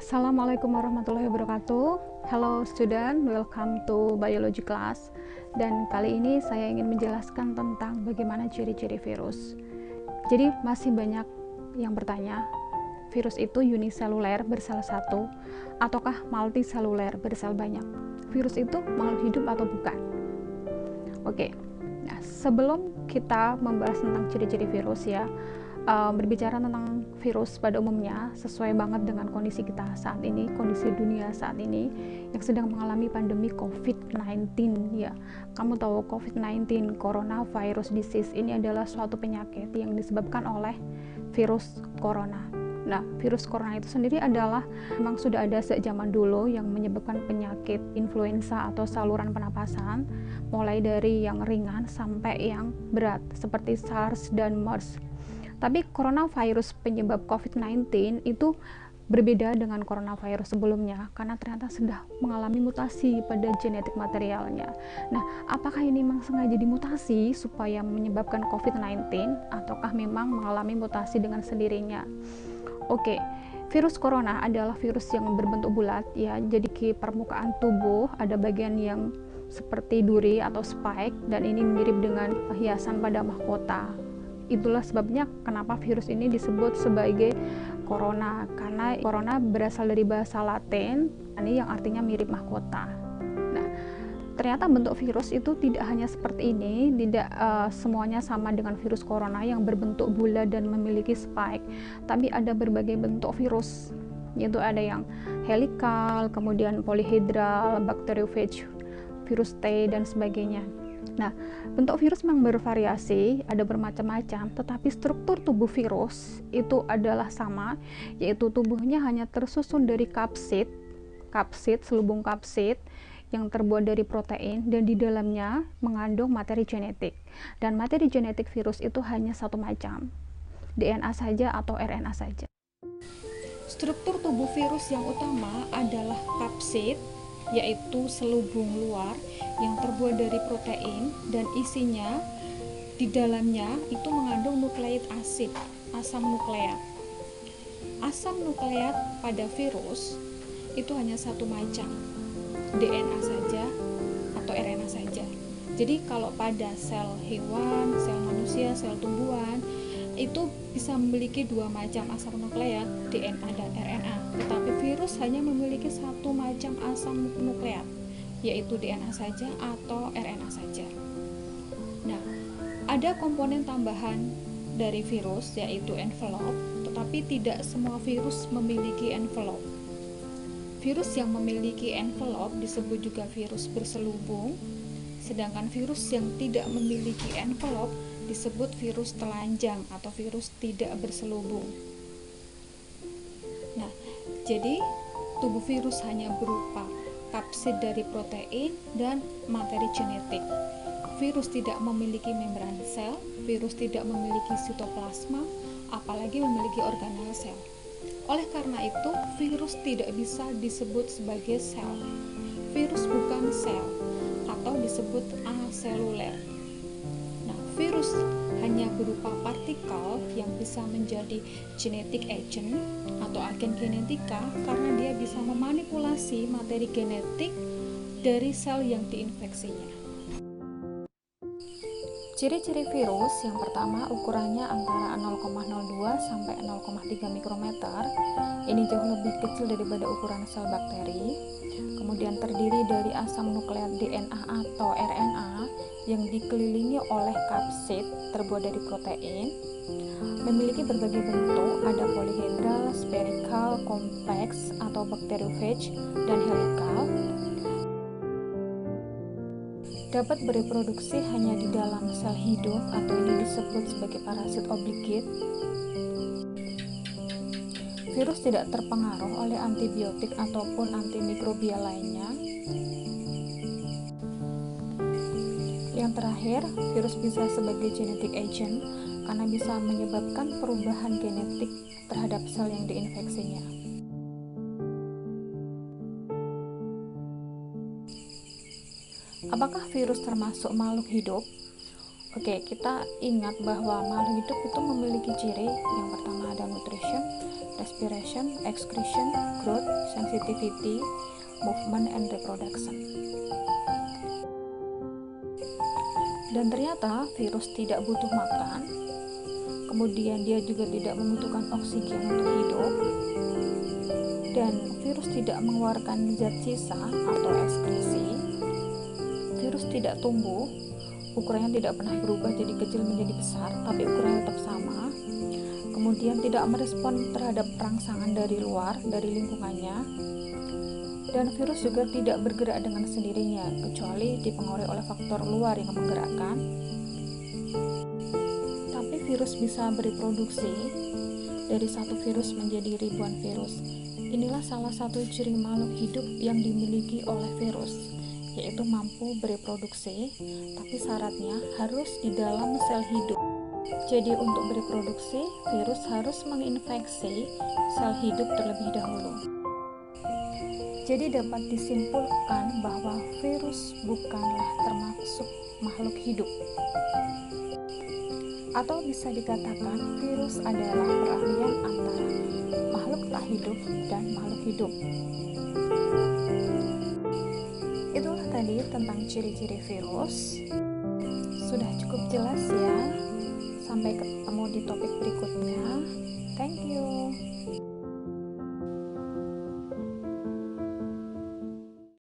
Assalamualaikum warahmatullahi wabarakatuh. Hello student, welcome to biology class. Dan kali ini saya ingin menjelaskan tentang bagaimana ciri-ciri virus. Jadi masih banyak yang bertanya, virus itu uniseluler bersel satu ataukah multiseluler bersel banyak? Virus itu makhluk hidup atau bukan? Oke. Nah, sebelum kita membahas tentang ciri-ciri virus ya, berbicara tentang virus pada umumnya sesuai banget dengan kondisi kita saat ini, kondisi dunia saat ini yang sedang mengalami pandemi COVID-19 ya. Kamu tahu COVID-19, coronavirus disease, ini adalah suatu penyakit yang disebabkan oleh virus corona. Nah, virus corona itu sendiri adalah memang sudah ada sejak zaman dulu yang menyebabkan penyakit influenza atau saluran pernapasan, mulai dari yang ringan sampai yang berat seperti SARS dan MERS. Tapi coronavirus penyebab COVID-19 itu berbeda dengan coronavirus sebelumnya karena ternyata sudah mengalami mutasi pada genetik materialnya. Nah, apakah ini memang sengaja dimutasi supaya menyebabkan COVID-19 ataukah memang mengalami mutasi dengan sendirinya? Oke, virus corona adalah virus yang berbentuk bulat ya. Jadi di permukaan tubuh ada bagian yang seperti duri atau spike dan ini mirip dengan hiasan pada mahkota. Itulah sebabnya kenapa virus ini disebut sebagai corona, karena corona berasal dari bahasa Latin ini yang artinya mirip mahkota. Nah, ternyata bentuk virus itu tidak hanya seperti ini, tidak semuanya sama dengan virus corona yang berbentuk bulat dan memiliki spike, tapi ada berbagai bentuk virus, yaitu ada yang helikal, kemudian polyhedral, bakteriofage, virus T dan sebagainya. Nah, bentuk virus memang bervariasi, ada bermacam-macam, tetapi struktur tubuh virus itu adalah sama, yaitu tubuhnya hanya tersusun dari kapsid, selubung kapsid yang terbuat dari protein dan di dalamnya mengandung materi genetik. Dan materi genetik virus itu hanya satu macam, DNA saja atau RNA saja. Struktur tubuh virus yang utama adalah kapsid, yaitu selubung luar yang terbuat dari protein dan isinya di dalamnya itu mengandung nukleik asid, asam nukleat. Asam nukleat pada virus itu hanya satu macam, DNA saja atau RNA saja. Jadi kalau pada sel hewan, sel manusia, sel tumbuhan itu bisa memiliki dua macam asam nukleat, DNA dan RNA, tetapi virus hanya memiliki satu macam asam nukleat, yaitu DNA saja atau RNA saja. Nah, ada komponen tambahan dari virus yaitu envelope, tetapi tidak semua virus memiliki envelope. Virus yang memiliki envelope disebut juga virus berselubung, sedangkan virus yang tidak memiliki envelope disebut virus telanjang atau virus tidak berselubung. Nah, jadi tubuh virus hanya berupa kapsid dari protein dan materi genetik. Virus tidak memiliki membran sel, virus tidak memiliki sitoplasma, apalagi memiliki organel sel. Oleh karena itu, virus tidak bisa disebut sebagai sel. Virus bukan sel atau disebut aseluler. Virus hanya berupa partikel yang bisa menjadi genetic agent atau agen genetika karena dia bisa memanipulasi materi genetik dari sel yang diinfeksinya. Ciri-ciri virus yang pertama, ukurannya antara 0,02 sampai 0,3 mikrometer. Ini jauh lebih kecil daripada ukuran sel bakteri. Kemudian terdiri dari asam nukleat DNA atau RNA yang dikelilingi oleh kapsid terbuat dari protein. Memiliki berbagai bentuk, ada polyhedral, spherical, kompleks atau bakteriofage dan helikal. Dapat bereproduksi hanya di dalam sel hidup atau ini disebut sebagai parasit obligate. Virus tidak terpengaruh oleh antibiotik ataupun antimikrobial lainnya. Yang terakhir, virus bisa sebagai genetic agent karena bisa menyebabkan perubahan genetik terhadap sel yang diinfeksinya. Apakah virus termasuk makhluk hidup? Oke, kita ingat bahwa makhluk hidup itu memiliki ciri yang pertama ada nutrition, respiration, excretion, growth, sensitivity, movement, and reproduction. Dan ternyata virus tidak butuh makan, kemudian dia juga tidak membutuhkan oksigen untuk hidup, dan virus tidak mengeluarkan zat sisa atau ekskresi. Virus tidak tumbuh, ukurannya tidak pernah berubah jadi kecil menjadi besar, tapi ukurannya tetap sama. Kemudian tidak merespon terhadap rangsangan dari luar, dari lingkungannya. Dan virus juga tidak bergerak dengan sendirinya, kecuali dipengaruhi oleh faktor luar yang menggerakkan. Tapi virus bisa bereproduksi, dari satu virus menjadi ribuan virus. Inilah salah satu ciri makhluk hidup yang dimiliki oleh virus, yaitu mampu bereproduksi, tapi syaratnya harus di dalam sel hidup. Jadi untuk bereproduksi, virus harus menginfeksi sel hidup terlebih dahulu. Jadi dapat disimpulkan bahwa virus bukanlah termasuk makhluk hidup. Atau bisa dikatakan virus adalah peralihan antara makhluk tak hidup dan makhluk hidup. Itulah tadi tentang ciri-ciri virus. Sudah cukup jelas ya. Sampai ketemu di topik berikutnya. Thank you.